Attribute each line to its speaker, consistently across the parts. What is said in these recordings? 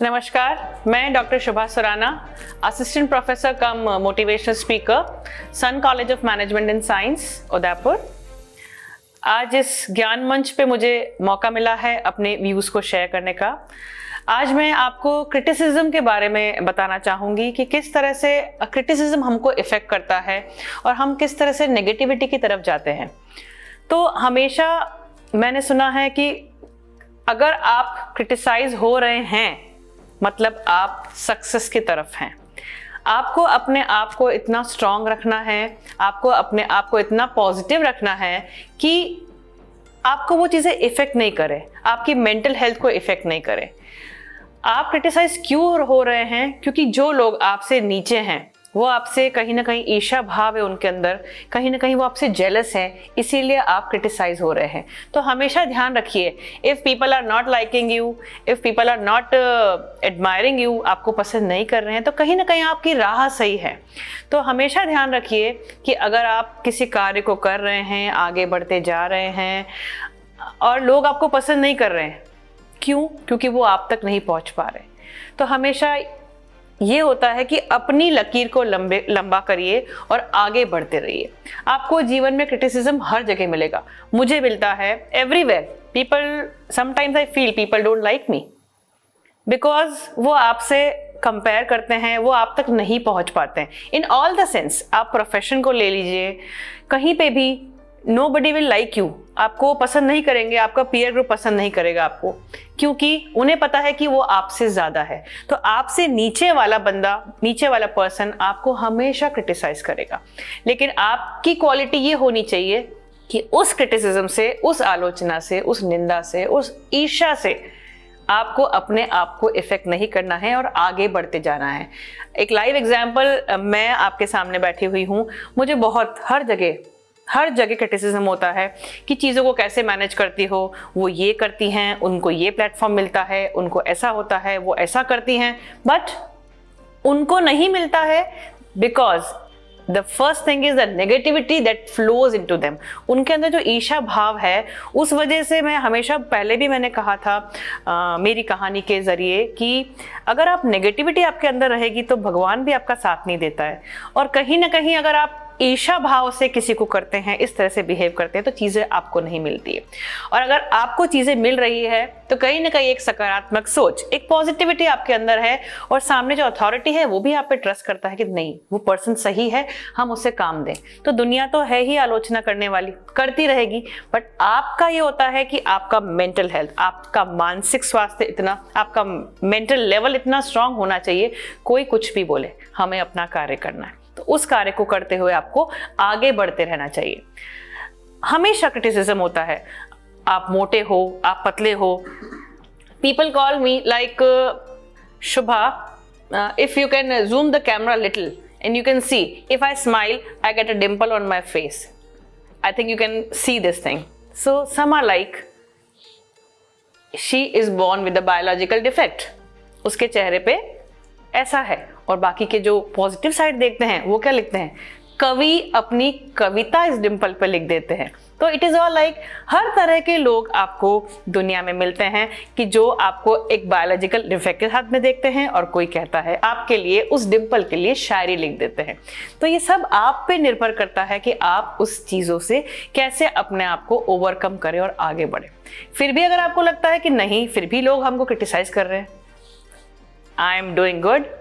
Speaker 1: नमस्कार, मैं doctor Shubha Surana, assistant professor cum motivational speaker, Sun College of Management and Science, Udaipur. आज इस ज्ञान मंच पे मुझे मौका मिला है अपने व्यूज़ को शेयर करने का। आज मैं आपको क्रिटिसिज्म के बारे में बताना चाहूँगी कि किस तरह से क्रिटिसिज्म हमको इफ़ेक्ट करता है और हम किस तरह से नेगेटिविटी की तरफ जाते हैं। तो हमेशा मैंने सुना है कि अगर आप क्रिटिसाइज हो रहे हैं मतलब आप सक्सेस की तरफ हैं। आपको अपने आप को इतना स्ट्रांग रखना है, आपको अपने आप को इतना पॉजिटिव रखना है कि आपको वो चीज़ें इफ़ेक्ट नहीं करे, आपकी मेंटल हेल्थ को इफ़ेक्ट नहीं करे। आप क्रिटिसाइज क्यों हो रहे हैं? क्योंकि जो लोग आपसे नीचे हैं वो आपसे कहीं ना कहीं ईर्ष्या भाव है उनके अंदर, कहीं ना कहीं वो आपसे जेलस हैं, इसीलिए आप क्रिटिसाइज हो रहे हैं। तो हमेशा ध्यान रखिए, if people are not liking you, if people are not admiring you, आपको पसंद नहीं कर रहे हैं, तो कहीं ना कहीं आपकी राह सही है। तो हमेशा ध्यान रखिए कि अगर आप किसी कार्य को कर रहे हैं, आगे बढ़ते जा रहे हैं और लोग आपको पसंद नहीं कर रहे हैं, क्यों? क्योंकि वो आप तक नहीं पहुंच पा रहे। तो हमेशा ये होता है कि अपनी लकीर को लंबा करिए और आगे बढ़ते रहिए। आपको जीवन में क्रिटिसिज्म हर जगह मिलेगा, मुझे मिलता है everywhere. People sometimes I feel people don't like me because वो आपसे कंपेयर करते हैं, वो आप तक नहीं पहुंच पाते हैं। इन ऑल द सेंस, आप प्रोफेशन को ले लीजिए, कहीं पे भी नोबडी विल लाइक यू, आपको पसंद नहीं करेंगे, आपका पीयर ग्रुप पसंद नहीं करेगा आपको, क्योंकि उन्हें पता है कि वो आपसे ज्यादा है। तो आपसे नीचे वाला बंदा, नीचे वाला पर्सन आपको हमेशा क्रिटिसाइज करेगा। लेकिन आपकी क्वालिटी ये होनी चाहिए कि उस क्रिटिसिज्म से, उस आलोचना से, उस निंदा से, उस ईर्ष्या से आपको अपने आप को इफेक्ट नहीं करना है और आगे बढ़ते जाना है। एक लाइव एग्जाम्पल, मैं आपके सामने बैठी हुई हूँ, मुझे बहुत हर जगह क्रिटिसिज्म होता है कि चीज़ों को कैसे मैनेज करती हो, वो ये करती हैं, उनको ये प्लेटफॉर्म मिलता है, उनको ऐसा होता है, वो ऐसा करती हैं, बट उनको नहीं मिलता है because the first thing is the negativity that flows into them. उनके अंदर जो ईर्ष्या भाव है, उस वजह से मैं हमेशा, पहले भी मैंने कहा था मेरी कहानी के जरिए कि अगर आप नेगेटिविटी आपके अंदर रहेगी तो भगवान भी आपका साथ नहीं देता है। और कहीं ना कहीं अगर आप ईर्ष्या भाव से किसी को करते हैं, इस तरह से बिहेव करते हैं, तो चीज़ें आपको नहीं मिलती है। और अगर आपको चीज़ें मिल रही है तो कहीं ना कहीं एक सकारात्मक सोच, एक पॉजिटिविटी आपके अंदर है और सामने जो अथॉरिटी है वो भी आप पे ट्रस्ट करता है कि नहीं, वो पर्सन सही है, हम उससे काम दें। तो दुनिया तो है ही आलोचना करने वाली, करती रहेगी, बट आपका ये होता है कि आपका मेंटल हेल्थ, आपका मानसिक स्वास्थ्य इतना, आपका मेंटल लेवल इतना स्ट्रांग होना चाहिए, कोई कुछ भी बोले, हमें अपना कार्य करना है। तो उस कार्य को करते हुए आपको आगे बढ़ते रहना चाहिए। हमेशा क्रिटिसिज्म होता है, आप मोटे हो, आप पतले हो। People call me like Shubha, if you can zoom the camera little and you can see if I smile I get a dimple on my face. I think you can see this thing. So some are like she is born with a biological defect, उसके चेहरे पे ऐसा है। और बाकी के जो positive side देखते हैं वो क्या लिखते हैं, कवि अपनी कविता इस डिंपल पे लिख देते हैं। तो इट इज ऑल लाइक, हर तरह के लोग आपको दुनिया में मिलते हैं कि जो आपको एक बायोलॉजिकल डिफेक्ट के साथ में देखते हैं, और कोई कहता है आपके लिए, उस डिंपल के लिए शायरी लिख देते हैं। तो ये सब आप पे निर्भर करता है कि आप उस चीज़ों से कैसे अपने आप को ओवरकम करें और आगे बढ़े। फिर भी अगर आपको लगता है कि नहीं, फिर भी लोग हमको क्रिटिसाइज कर रहे हैं, I am doing good,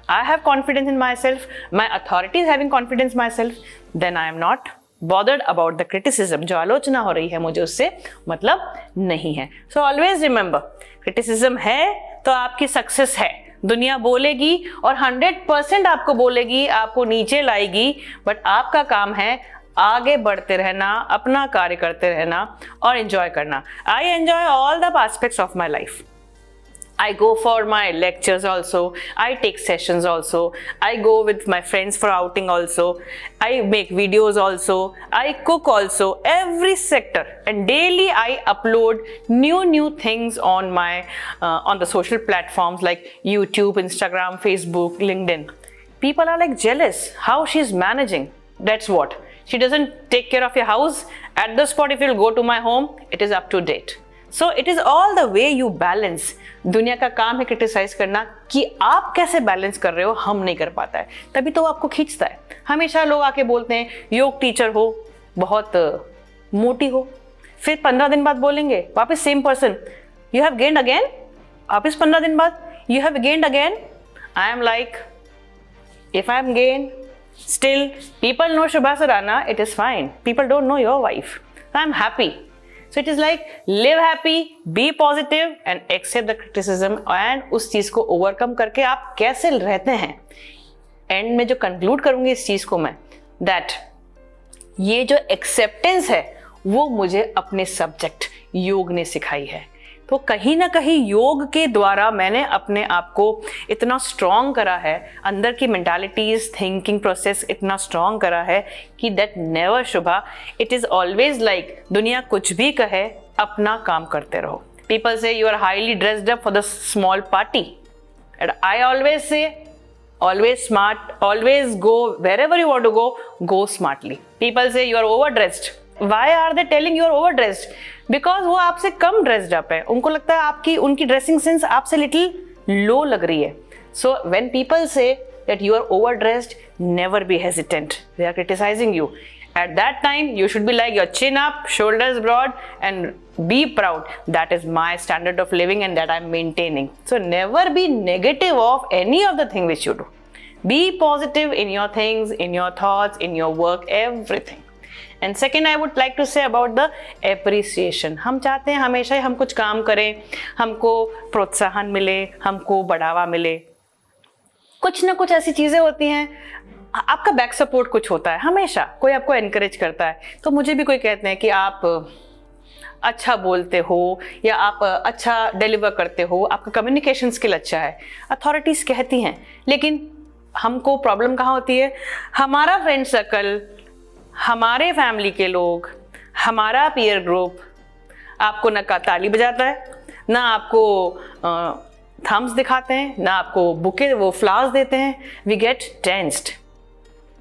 Speaker 1: I have confidence in myself, my authority is having confidence in myself, then I am not bothered about the criticism. जो आलोचना हो रही है मुझे उससे मतलब नहीं है। So always remember, criticism है तो आपकी सक्सेस है। दुनिया बोलेगी और 100% आपको बोलेगी, आपको नीचे लाएगी, बट आपका काम है आगे बढ़ते रहना, अपना कार्य करते रहना और एंजॉय करना। I enjoy all the aspects of my life. I go for my lectures also, I take sessions also, I go with my friends for outing also, I make videos also, I cook also, every sector, and daily I upload new things on my on the social platforms like YouTube, Instagram, Facebook, LinkedIn. People are like jealous how she's managing. That's what, she doesn't take care of your house. At the spot, if you'll go to my home, it is up to date. So it is all the way you balance. दुनिया का काम है criticise करना, कि आप कैसे balance कर रहे हो हम नहीं कर पाता है, तभी तो वो आपको खींचता है। हमेशा लोग आके बोलते हैं योग टीचर हो, बहुत मोटी हो, फिर 15 दिन बाद बोलेंगे वापस same person, you have gained again, वापस 15 दिन बाद you have gained again. I am like, if I am gained, still people know Shubha Surana, it is fine. People don't know your wife. I am happy. So it is like live happy, be positive and accept the criticism, and उस चीज को overcome करके आप कैसे रहते हैं। And में जो कंक्लूड करूंगी इस चीज को मैं, that ये जो एक्सेप्टेंस है वो मुझे अपने सब्जेक्ट योग ने सिखाई है। तो कहीं ना कहीं योग के द्वारा मैंने अपने आप को इतना स्ट्रॉन्ग करा है, अंदर की मेंटालिटीज, थिंकिंग प्रोसेस इतना स्ट्रॉन्ग करा है कि that never Shubha, it is always like दुनिया कुछ भी कहे, अपना काम करते रहो। People say you are highly dressed up for the small party, and I always say always smart, always go wherever you want to go smartly. People say you are overdressed. Why are they telling you are overdressed? Because वो आपसे कम dressed up है, उनको लगता है आपकी उनकी dressing sense आपसे little low लग रही है। So when people say that you are overdressed, never be hesitant. They are criticizing you. At that time, you should be like your chin up, shoulders broad, and be proud. That is my standard of living and that I'm maintaining. So never be negative of any of the thing which you do. Be positive in your things, in your thoughts, in your work, everything. And second, I would like to say about the appreciation. हम चाहते हैं हमेशा ही हम कुछ काम करें, हमको प्रोत्साहन मिले, हमको बढ़ावा मिले। कुछ ना कुछ ऐसी चीजें होती हैं, आपका बैक सपोर्ट कुछ होता है, हमेशा कोई आपको एनकरेज करता है। तो मुझे भी कोई कहते हैं कि आप अच्छा बोलते हो या आप अच्छा डिलीवर करते हो, आपका कम्युनिकेशन स्किल अच्छा है, अथॉरिटीज कहती हैं। लेकिन हमको प्रॉब्लम कहाँ होती है, हमारा फ्रेंड सर्कल, हमारे फैमिली के लोग, हमारा पीयर ग्रुप आपको ना ताली बजाता है, ना आपको थम्स दिखाते हैं, ना आपको बुके वो फ्लावर्स देते हैं। We get tensed.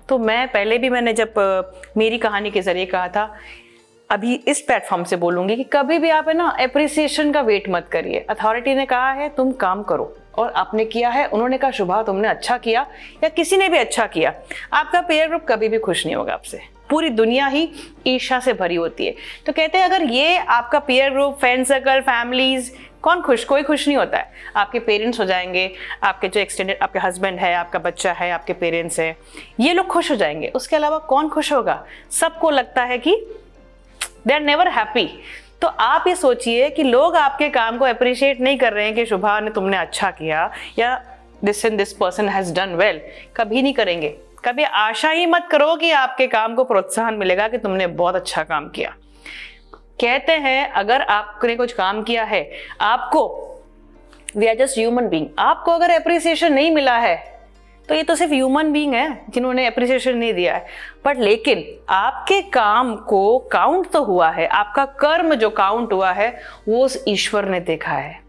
Speaker 1: तो मैंने जब मेरी कहानी के जरिए कहा था, अभी इस प्लेटफॉर्म से बोलूंगी कि कभी भी आप है ना अप्रिसिएशन का वेट मत करिए। अथॉरिटी ने कहा है तुम काम करो और आपने किया है, उन्होंने कहा शुभा तुमने अच्छा किया या किसी ने भी अच्छा किया, आपका पेयर ग्रुप कभी भी खुश नहीं होगा आपसे। पूरी दुनिया ही ईर्ष्या से भरी होती है। तो कहते हैं अगर ये आपका peer group, friend circle, families, कौन खुश? कोई खुश नहीं होता है। आपके पेरेंट्स हो जाएंगे, आपके जो एक्सटेंडेड, आपके हस्बैंड है, आपका बच्चा है, आपके पेरेंट्स है, ये लोग खुश हो जाएंगे। उसके अलावा कौन खुश होगा? सबको लगता है कि दे आर नेवर हैप्पी। तो आप ये सोचिए कि लोग आपके काम को अप्रिशिएट नहीं कर रहे हैं कि शुभा ने तुमने अच्छा किया या this and this person has done well, कभी नहीं करेंगे। कभी आशा ही मत करो कि आपके काम को प्रोत्साहन मिलेगा कि तुमने बहुत अच्छा काम किया। कहते हैं अगर आपने कुछ काम किया है, आपको, we are just human being, आपको अगर अप्रिसिएशन नहीं मिला है तो ये तो सिर्फ ह्यूमन बीइंग है जिन्होंने अप्रिसिएशन नहीं दिया है। बट लेकिन आपके काम को काउंट तो हुआ है, आपका कर्म जो काउंट हुआ है वो उस ईश्वर ने देखा है।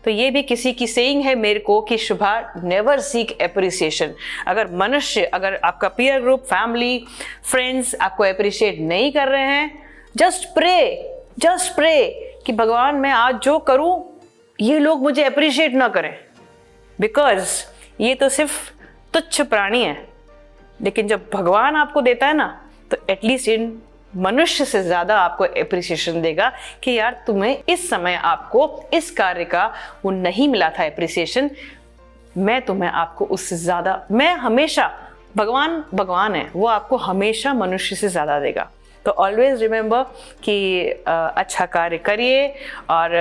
Speaker 1: तो ये भी किसी की सेइंग है मेरे को कि शुभा नेवर सीक अप्रिसिएशन। अगर मनुष्य, अगर आपका पीयर ग्रुप, फैमिली, फ्रेंड्स आपको अप्रिशिएट नहीं कर रहे हैं, जस्ट प्रे कि भगवान मैं आज जो करूं ये लोग मुझे अप्रिशिएट ना करें, बिकॉज ये तो सिर्फ तुच्छ प्राणी है। लेकिन जब भगवान आपको देता है ना तो एटलीस्ट इन मनुष्य से ज्यादा आपको एप्रिसिएशन देगा कि यार तुम्हें इस समय आपको इस कार्य का वो नहीं मिला था एप्रिसिएशन, मैं तुम्हें आपको उससे ज्यादा, मैं हमेशा, भगवान है वो आपको हमेशा मनुष्य से ज्यादा देगा। तो ऑलवेज रिमेंबर कि अच्छा कार्य करिए और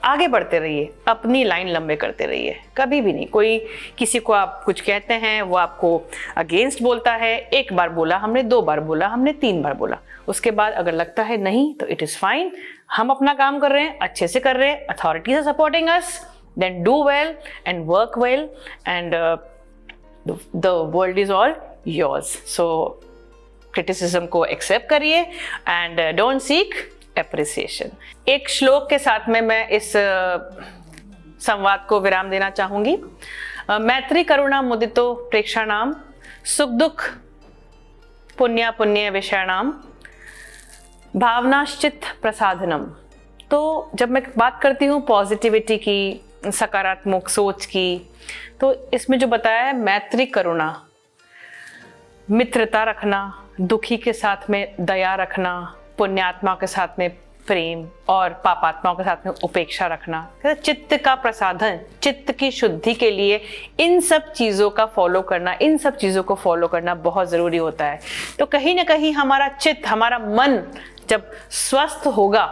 Speaker 1: आगे बढ़ते रहिए, अपनी लाइन लंबे करते रहिए। कभी भी नहीं कोई किसी को आप कुछ कहते हैं वो आपको अगेंस्ट बोलता है, एक बार बोला हमने, 2 बार बोला हमने, 3 बार बोला, उसके बाद अगर लगता है नहीं तो इट इज़ फाइन, हम अपना काम कर रहे हैं, अच्छे से कर रहे हैं, authorities are supporting us, then do well and work well and the world is all yours. So criticism को एक्सेप्ट करिए एंड डोंट सीक एप्रिसिएशन। एक श्लोक के साथ में मैं इस संवाद को विराम देना चाहूंगी। मैत्री करुणा मुदितो प्रेक्षाणाम, सुख दुख पुण्य विषयाणाम, भावनाश्चित प्रसादनम, तो जब मैं बात करती हूँ पॉजिटिविटी की, सकारात्मक सोच की, तो इसमें जो बताया है मैत्री करुणा, मित्रता रखना, दुखी के साथ में दया रखना, पुण्यात्मा के साथ में प्रेम और पापात्माओं के साथ में उपेक्षा रखना, चित्त का प्रसाधन, चित्त की शुद्धि के लिए इन सब चीज़ों का फॉलो करना, इन सब चीज़ों को फॉलो करना बहुत ज़रूरी होता है। तो कहीं ना कहीं हमारा चित्त, हमारा मन जब स्वस्थ होगा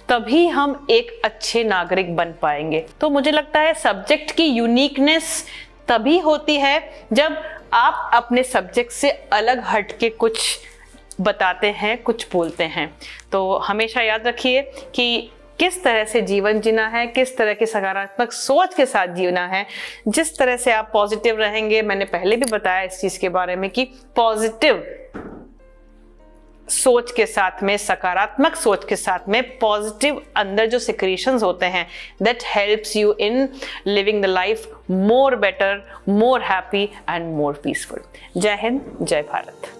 Speaker 1: तभी हम एक अच्छे नागरिक बन पाएंगे। तो मुझे लगता है सब्जेक्ट की यूनिकनेस तभी होती है जब आप अपने सब्जेक्ट से अलग हट के कुछ बताते हैं, कुछ बोलते हैं। तो हमेशा याद रखिए कि किस तरह से जीवन जीना है, किस तरह की सकारात्मक सोच के साथ जीना है। जिस तरह से आप पॉजिटिव रहेंगे, मैंने पहले भी बताया इस चीज के बारे में कि पॉजिटिव सोच के साथ में, सकारात्मक सोच के साथ में पॉजिटिव अंदर जो सिक्रीशंस होते हैं, that helps you in living the life more better, more happy and more peaceful. जय हिंद, जय भारत।